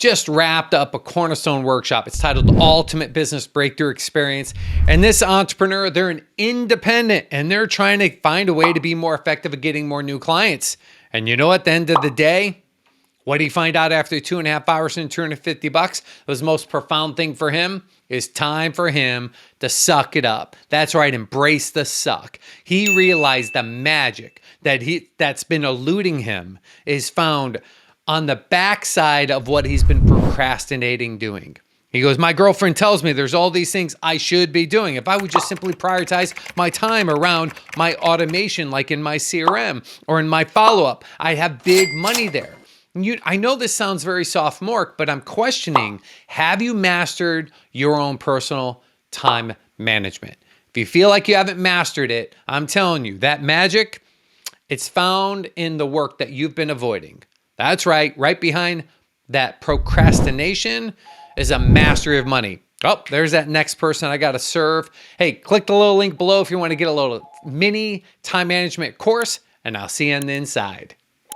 just wrapped up a cornerstone workshop. It's titled The Ultimate Business Breakthrough Experience. And this entrepreneur, they're an independent and they're trying to find a way to be more effective at getting more new clients. And you know, at the end of the day, what did he find out after 2.5 hours and $250? The most profound thing for him is time for him to suck it up. That's right, embrace the suck. He realized the magic that's been eluding him is found on the backside of what he's been procrastinating doing. He goes, my girlfriend tells me there's all these things I should be doing. If I would just simply prioritize my time around my automation, like in my CRM or in my follow-up, I'd have big money there. I know this sounds very sophomoric, but I'm questioning, have you mastered your own personal time management? If you feel like you haven't mastered it, I'm telling you, that magic, it's found in the work that you've been avoiding. That's right. Right behind that procrastination is a mastery of money. Oh, there's that next person I got to serve. Hey, click the little link below if you want to get a little mini time management course, and I'll see you on the inside.